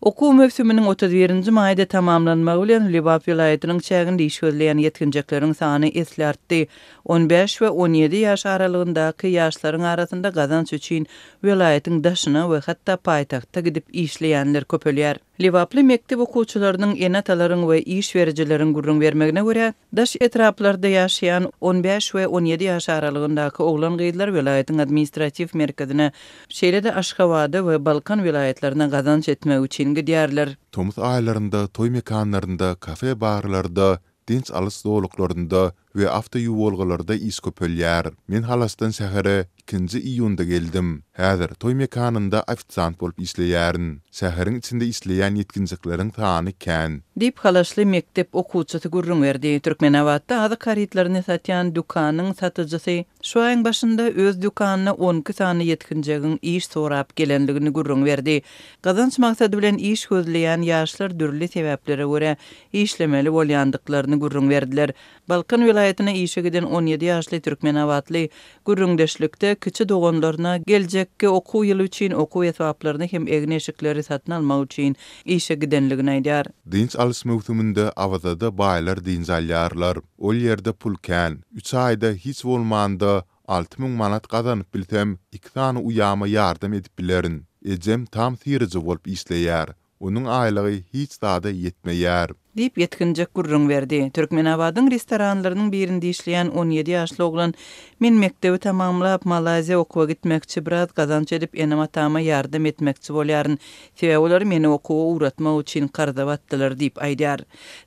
Oku mevsümünün 31-nji maýda tamamlanmagy bilen Libap vilayatynyň çäginde iş gözleýän ýetkinjekleriň sany esli artdy. 15 we 17 ýaş aralygyndaky ýaşlaryň arasynda gazanç üçin vilayatyň daşyna we hatda paýtagtda gidip işleýänler köpelýär. Libaply mektep okuwçylarynyň enatalaryň we iş berijileriň gurrun bermegine görä, daş etraplarda ýaşaýan 15 we 17 ýaş aralygyndaky oglan gyýdylar vilayatyň administrativ merkezine, şeýle-de Aşgabat we Balkan vilayatlaryna gazanç etmek üçin gidýärler. Tomuz aýlarynda, toy mekanlarynda, kafe barlarda, dinç alys doluklarynda we awto ýuwalgalarda iş köpelýär. Men halastan şähere 2-nji iýunda geldim. Häzir toy mekanynda ofisiant bolup işleýärin. Şäheriň içinde işleýän ýetkinjikleriň sany kän. Dip halaşly mektep okuwçysy gurrun berdi. Türkmenawatda azy karitlaryny satýan dukanyň satyjysy şu aýyň başynda öz dukanyna 12 sany ýetkinjegiň iş sorap gelenligini gurrun berdi. Gazanç maksady bilen iş gözleýän ýaşlar dürli sebeplere görä işlemeli bolýandyklaryny gurrun berdiler. Balkan vilayatyna işe giden 17 ýaşly Türkmenawatly gurrundeşlikde kiçi doganlaryna geljekki okuw ýyly üçin okuw esaplaryny hem egne eşikleri satyn almak üçin işe gidenligini aýdýar. Dinç alys mewsüminde awazada baýlar dinç alýarlar. Ol ýerde pul kän. 3 aýda hiç bolmanda 6000 manat gazanyp bilsem, 2 sany uýama ýardam edip bilerin. Ejem tam siriji bolup işleýär. Onun aýlygy hiç dada ýetmeýär. Dip yetkinjek gurrun berdi. Türkmenawadyň restoranlarynyň birinde işleýän 17 ýaşly oglan men mektebi tamamlap Malaziýa okuwa gitmekçi biraz gazanç edip enem atama ýardam etmekçi bolýaryn. Sebäbi olar meni okuwa uğratmak üçin garda batdylar diýip aýdýar.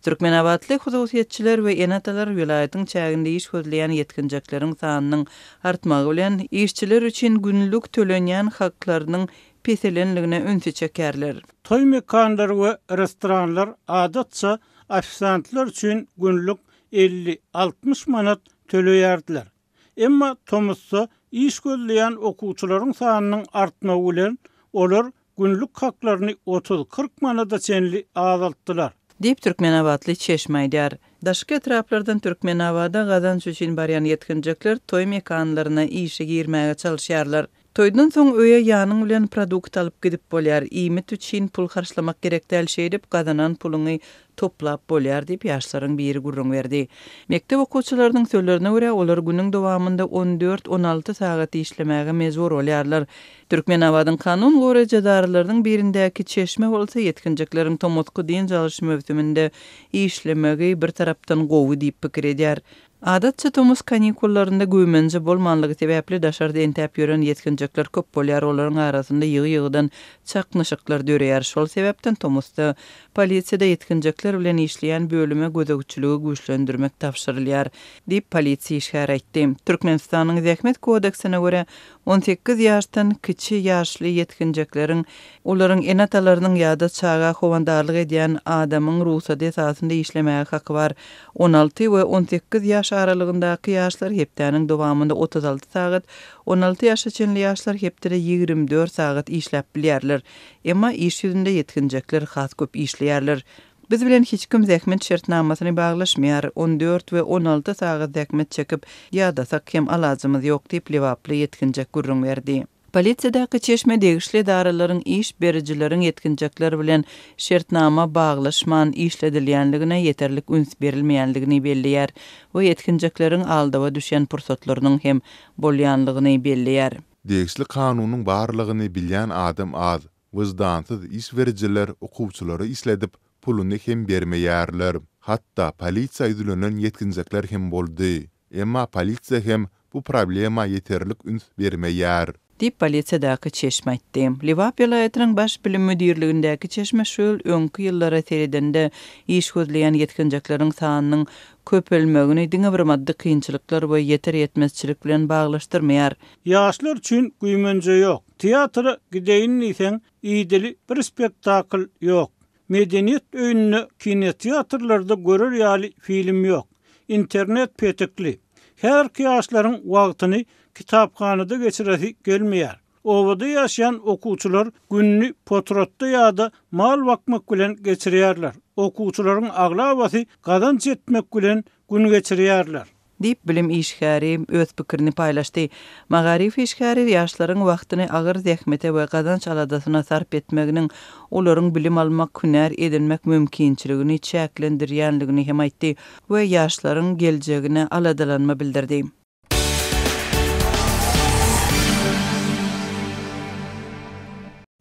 Türkmenawatly hususiýetçiler we enatalar vilayatyň çäginde iş gözleýän yetkinjekleriň sanynyň artmagy bilen işçiler üçin günlük tölenýän haklarynyň peselenligine öňe çekerler. Toy mekanlar we restoranlar adatça ofisiantlar üçin günlük 50-60 manat töleýärdiler. Emma Tomuzda iş gözleýän okuwçylaryň sanynyň artmagy bilen olar günlük haklaryny 30-40 manata çenli azaltdylar. Dip Türkmenawatly çeşme aýdýar. Daşky etraplardan Türkmenawada gazanç üçin barýan ýetkinjekler toy mekanlaryna işe girmäge çalışýarlar. Toydan soň öýe ýanyň bilen produkt alyp gidip bolýar. Iýmet üçin pul harçlamak gerek däl şeýdip gazanan puluny toplap bolýar diýip ýaşlaryň biri gurrun berdi. Mektep okuwçylarynyň sözlerine görä olar günüň dowamında 14-16 sagat işlemäge mejbur bolýarlar. Türkmenawadyň kanun gorajadarlarynyň birindäki çeşme bolsa ýetkinjekleriň tomotky diň çalyş mewsüminde işlemegi bir tarapdan gowy diýip pikir edýär. Adatça Tomuz kanikullarında güýmenje bolmanlygy sebäpli daşarda entep ýören ýetkinjekler köp bolýar, olaryň arasynda ýygy-ýygydan çaknyşyklar döreýär. Şol sebäpden Tomuzda polisiýada ýetkinjekler bilen işleýän bölüme gözegçiligi güýçlendirmek tapşyrylýar diýip polisiýa işgär aýtdy. Türkmenistanyň Zähmet kodeksine görä 18 ýaşdan kiçi ýaşly ýetkinjekleriň olaryň enatalarynyň ýa-da çaga howandarlyk edýän adamyň ruhsat esasynda işlemäge haky bar. 16 we 18 ýaş aralygyndaky ýaşlar hepdäniň dowamında 36 sagat, 16 ýaşa çenli ýaşlar hepdere 24 sagat işläp bilýärler. Emma iş ýüzünde ýetkinjekler has köp işleýärler. Biz bilen hiç kim zähmet şertnamasyny baglaşmaýar. 14 we 16 sagat zähmet çekip ýa-da hem alajymyz ýok diýip Libaply ýetkinjek gurrun berdi. Polisiýadaky çeşme degişli daralaryň iş berijileriň ýetkinjekler bilen şertnama baglaşman işledilýänligine ýeterlik üns berilmeýänligini belliýär we ýetkinjekleriň aldyga düşen pursatlarynyň hem bolýanlygyny belliýär. Degişli kanunyň barlygyny bilýän adam az, wyzdansyz iş berijiler okuwçylary isledip puluny hem bermeýärler. Hatta polisiýa ýüzlenen ýetkinjekler hem boldy. Emma polisiýa hem bu problema ýeterlik üns bermeýär. Dip polisiýadaky çeşme aýtdy. Libap vilayatynyň baş bilim müdirligindäki çeşme şol öňkü ýyllara seredende iş gözleýän ýetkinjekleriň sanynyň köpelmegini diňe bir maddi kynçylyklar we ýeter ýetmezçilik bilen baglaşdyrmaýar. Ýaşlar üçin güýmenje ýok. Teatra gideýin isen iýdili bir spektakl ýok. Medeniýet öýünde kinoteatrlarda görer ýaly film ýok. İnternet petekli. Her ýaşlaryň wagtyny kitaphanada geçiresi gelmeýär. Owada ýaşaýan okuwçylar günni potratda ýa-da mal bakmak bilen geçirýärler. Okuwçylaryň aglabasy gazanç etmek bilen gün geçirýärler. diýip bilim işgäri öz pikirini paýlaşdy. Magarif işgäri ýaşlaryň wagtyny agyr zähmete we gazanç aladasyna sarp etmeginiň olaryň bilim almak, hünär edinmek mümkinçiligini çäklendirýänligini hem aýtdy we ýaşlaryň geljegine aladalanma bildirdi.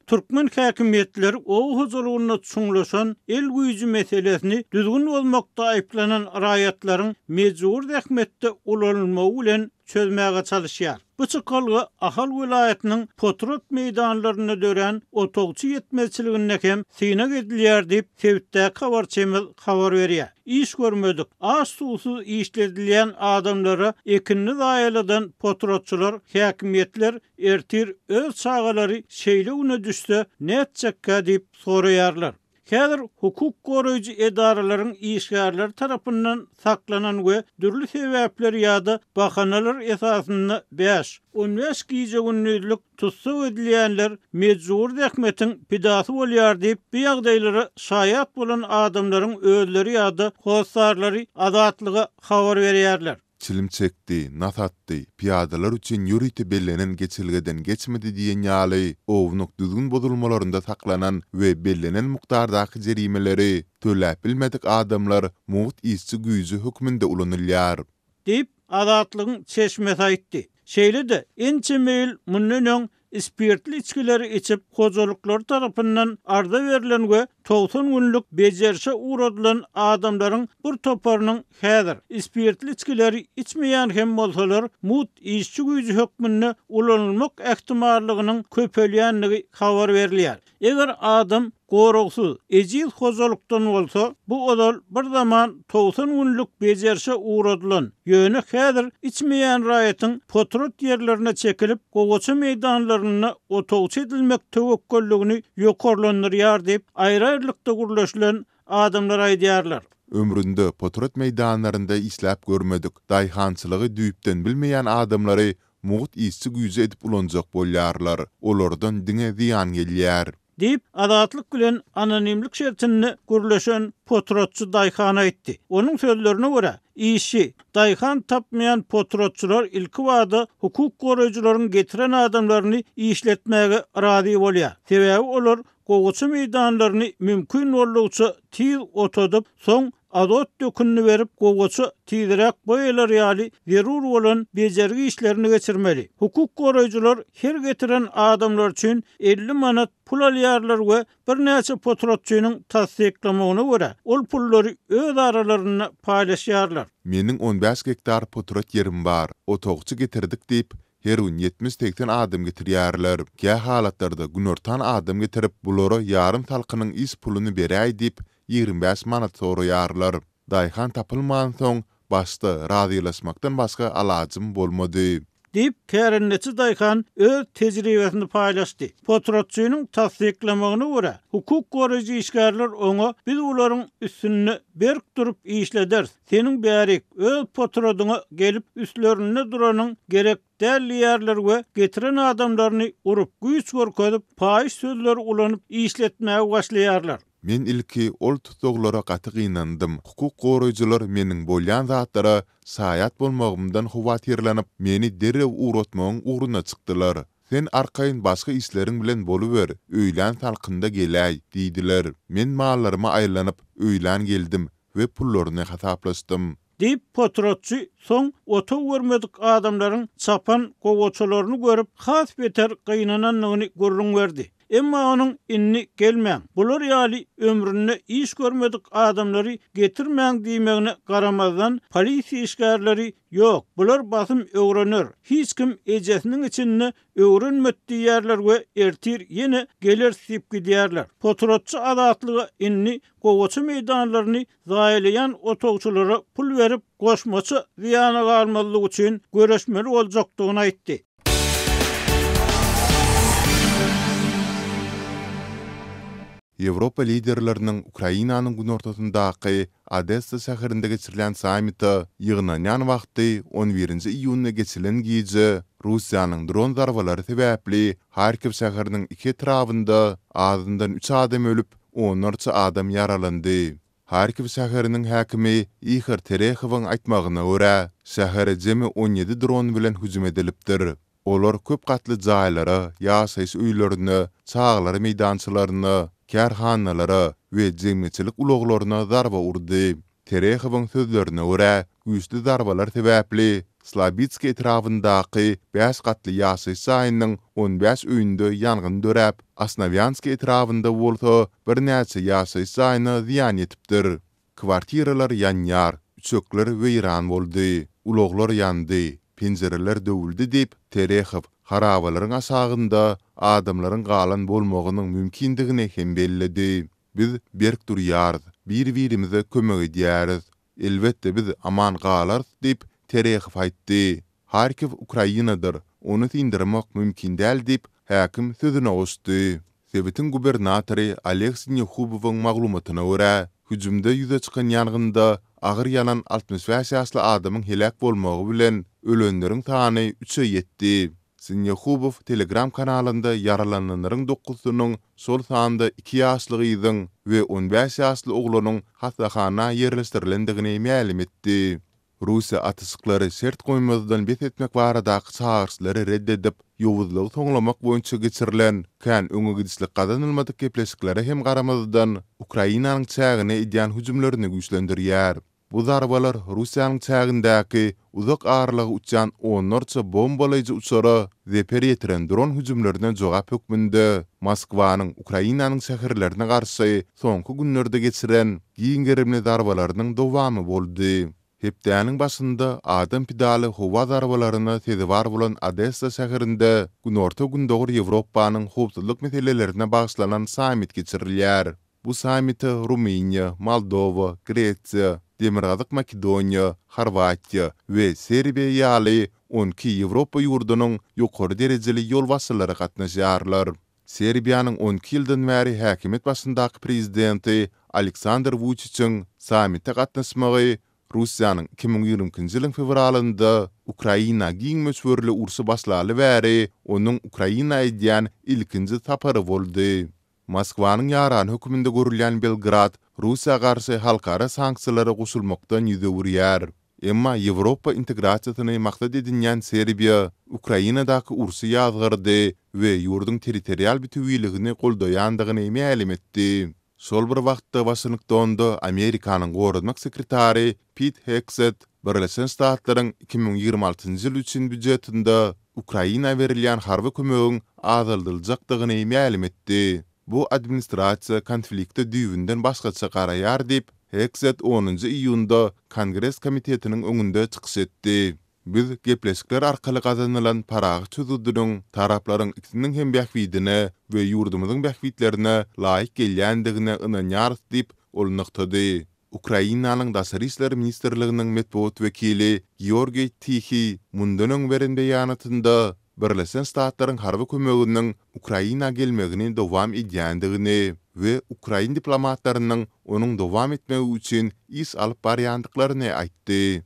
Türkmen häkimetleri o huzuruna çuňlaşan el güýji meselesini düzgün bolmakda aýplanan raýatlaryň mejbur zähmetde ulanylmagy bilen çözmäge çalışýar. Bu çykalgy Ahal vilayatynyň Potrot meýdanlaryna dören otogçy ýetmezçiligine hem synak edilýär diýip Sewitde habarçymyz habar berýär. İş görmedik. Az susuz işledilýän adamlara ekinni daýaladan potrotçular, häkimetler ertir öz çağalary şeýle üne düşse netçekkä diýip soraýarlar. Häzir hukuk goraýjy edaralaryň işgärler tarapyndan saklanan we dürli sebäpler ýa-da bahanalar esasynda 5-15 giýjegünlük tutsa edilýänler mejbur zähmetiň pidasy bolýar diýip bu ýagdaýlara şaýat bolan adamlaryň özleri ýa-da howsarlary azatlyga habar berýärler. Çilim çekdi, nasatdy, piyadalar üçin ýüriti bellenen geçilgeden geçmedi diýen ýaly, ownuq düzgün bozulmalarynda saklanan we bellenen mukdardaky jerimeleri töläp bilmedik adamlar muht isçi güýji hükmünde ulanylýar. Diýip azatlygyň çeşmesi aýtdy. Şeýle de ençe meýil mundan spirtli içkileri içip hozalyklar tarapyndan arda verilen we 90 günlük bejerişe uğradylan adamlaryň bir toparynyň häzir spirtli içkileri içmeýän hem bolsalar mut işçi güýji hökmüne ulanylmak ähtimallygynyň köpelýänligi habar berilýär. Eger adam gorugsyz, ejiz hozalykdan bolsa, bu odal bir zaman 90 günlük bejerişe uğradylan ýöne häzir içmeýän raýatyň potrot ýerlerine çekilip gogoça meýdanlaryna otogçy edilmek tewekkelligini ýokarlandyrýar diýip aýrylykda gurlaşylan adamlar aýdýarlar. Ömründe potrot meýdanlarynda isläp görmedik. Daýhançylygy düýpden bilmeýän adamlary muht isçi güýje edip ulanjak bolýarlar. Olardan diňe ziýan gelýär. Diýip azatlyk bilen anonimlik şertini gurlaşan potrotçu Daýhan aýtdy. Onuň sözlerine görä, işi Daýhan tapmayan potrotçular ilki wada hukuk goraýjylaryň getiren adamlaryny işletmäge razy bolýar. Sebäbi olar gogoça meýdanlaryny mümkin bolýança tiz otodyp, soň azot dökünni berip gogoça tiýdirek boýalar ýaly zerur bolan bejergi işlerini geçirmeli. Hukuk goraýjylar her getiren adamlar üçin 50 manat pul alýarlar we bir näçe potrotçunyň tasdiklamagyna görä ol pullary öz aralaryna paýlaşýarlar. Meniň 15 hektar potrot ýerim bar. Otogçy getirdik diýip her gün 70-80 adam getirýärler. Kä halatlarda günortan adam getirip bulara ýarym talkynyň is pulunu beräý diýip 25 manat soraýarlar. Daýhan tapylmadan soň başda razylaşmakdan başga alajym bolmady. Diýip kärenneti Daýhan öz tejribesini paýlaşdy. Potrotçunyň tasdiklamagyna görä, hukuk goraýjy işgärler oňa biz olaryň üstünde berk durup işleder. Seniň bärik öz potrodyňa gelip üstlerinde duranyň gerek däl ýerler we getiren adamlaryny urup güýç görkezip paýyş sözler ulanyp işletmäge başlaýarlar. Men ilki ol tutuglara gaty gynandym. Hukuk goraýjylar meniň bolýan zatlara saýat bolmagymdan howatyrlanyp meni derew uğratmagyň uğruna çykdylar. Sen arkaýyn başga işleriň bilen boluber, öýlän talkynda geläý diýdiler. Men mallaryma aýlanyp öýlän geldim we pullaryny hasaplaşdym. Diýip potrotçy soň oto görmedik adamlaryň çapan gogoçalaryny görüp has beter gynananlygyny görüň berdi. Emma onuň inni gelmäň. Bular ýaly ömründe iş görmedik adamlary getirmäň diýmegine garamazdan polisiýa işgärleri ýok. Bular basym öwrenir. Hiç kim ejesiniň içinde öwrenmedi ýerler we ertir ýene geler sip gidýärler. Potrotçy azatlygy inni gogoça meýdanlaryny zaýlayan otogçulara pul berip goşmaçy ziýana galmalyk üçin göreşmeli boljakdygyny aýtdy. Ýewropa liderleriniň Ukrainanyň günortasyndaky Odessa şäherinde geçirilen sammity ýygnanan wagty 11-nji iýuny geçilen giýje Russiýanyň dron zarbalary sebäpli Harkiv şäheriniň iki etrafynda azyndan 3 adam ölüp, onlarça adam yaralandy. Harkiv şäheriniň häkimi Ihar Terehowyň aýtmagyna görä, şähere jemi 17 dron bilen hüjüm edilipdir. Olar köp gatly jaýlara, ýaşaýyş öýlerini, çağlar meýdançylaryny, kärhanalary we jemgyçilik ulaglaryna darba urdy. Terehowyň sözlerine görä, güýçli darbalar sebäpli Slabitski etrafyndaky 5 gatly ýaşaýyş jaýynyň 15 öýünde ýangyn döräp, Asnavyanski etrafynda bolsa bir näçe ýaşaýyş jaýyny ziýan etipdir. Kwartiralar ýanýar, üçekler weýran boldy, ulaglar ýandy, penjereler döwüldi diýip Terehow harabalaryň aşagynda adamlaryň galan bolmagynyň mümkindigini hem bellidi. Biz berk durýarys, bir-birimize kömek edýäris. Elbetde biz aman galarys diýip Terehow aýtdy. Harkiv Ukrainadyr, onu tindirmek mümkin däl diýip häkim sözüne goşdy. Sewetin gubernatory Aleksey Nekubowyň maglumatyna görä, hüjümde ýüze çykan ýangynda agyr ýanan 65 ýaşly adamyň helak bolmagy bilen ölenleriň sany 3-e ýetdi. Nekubow Telegram kanalynda yaralananlaryň 9-synyň sol sanda 2 ýaşly gyzyň we 15 ýaşly oglanyň hasahana ýerleşdirilendigini ma'lum etdi. Russiya atyşyklary sert goýmazdan bet etmek baradaky çağırşlary reddedip, ýowuzlygy soňlamak boýunça geçirilen kän öňe gidişlik gazanylmadyk gepleşiklere hem garamazdan Ukrainanyň çägine edýän hüjümlerini güýçlendirýär. Bu zarbalar Russiýanyň çägindäki uzak arlygy uçan onlarça bombalaýjy uçara zeper ýetiren dron hüjümlerine jogap hökmünde Moskwanyň Ukrainanyň şäherlerine garşy soňky günlerde geçiren giňgerimli zarbalarynyň dowamy boldy. Hepdäniň başynda adam pidaly howa zarbalaryna tezewar bolan Odessa şäherinde günorta gündogur Ýewropanyň howpsuzlyk meselelerine bagyşlanan samit geçirilýär. Bu samity Rumeniýa, Moldowa, Gretsiýa, Demirgazyk Makedoniýa, Horwatiýa we Serbiýa ýaly 12 Ýewropa ýurdunyň ýokary derejeli ýol başçylary gatnaşýarlar. Serbiýanyň 12 ýyldan bäri häkimet başyndaky prezidenti Aleksandr Vučićiň samitde gatnaşmagy Russiýanyň 2020-nji ýylyň fevralynda Ukraina giňmeçwörli ursy başlaly bäri onuň Ukraina edýän ilkinji tapary boldy. Moskwanyň ýaran höküminde görülýän Belgrad Russiýa garşy halkara sanksiýalara goşulmakdan ýüze urýar. Emma Ýewropa integrasiýasyny maksat edinýän Serbiýa Ukrainadaky ursy ýazgyrdy we ýurduň territorial bütünligini goldaýandygyny ma'lum etdi. Sol bir wagtda Washingtonda Amerikanyň gorunmak sekretary Pete Hegseth Birleşen Ştatlaryň 2026-njy ýyl üçin büdjetinde Ukraina berilýän harby kömegiň azaldyljakdygyny ma'lum etdi. Bu administrasiýa konflikte düýünden başgaça garaýar diýip Hegseth 10-njy iýunda Kongres komitetiniň öňünde çykyş etdi. Biz gepleşikler arkaly gazanylan paragy çözüldüriň taraplaryň ikisiniň hem bähwidine we ýurdumyzyň bähwidlerine laýyk gelýändigine ynanýarys diýip ol nykdy. Ukrainanyň Daşary işler ministrliginiň medeniýet wekili Georgiy Tihi mundan öň beren beýanatynda Birleşen Ştatlaryň harby kömeginiň Ukraina gelmegini dowam edýändigini we Ukraina diplomatlarynyň onuň dowam etmegi üçin iş alyp barýandyklaryny aýtdy.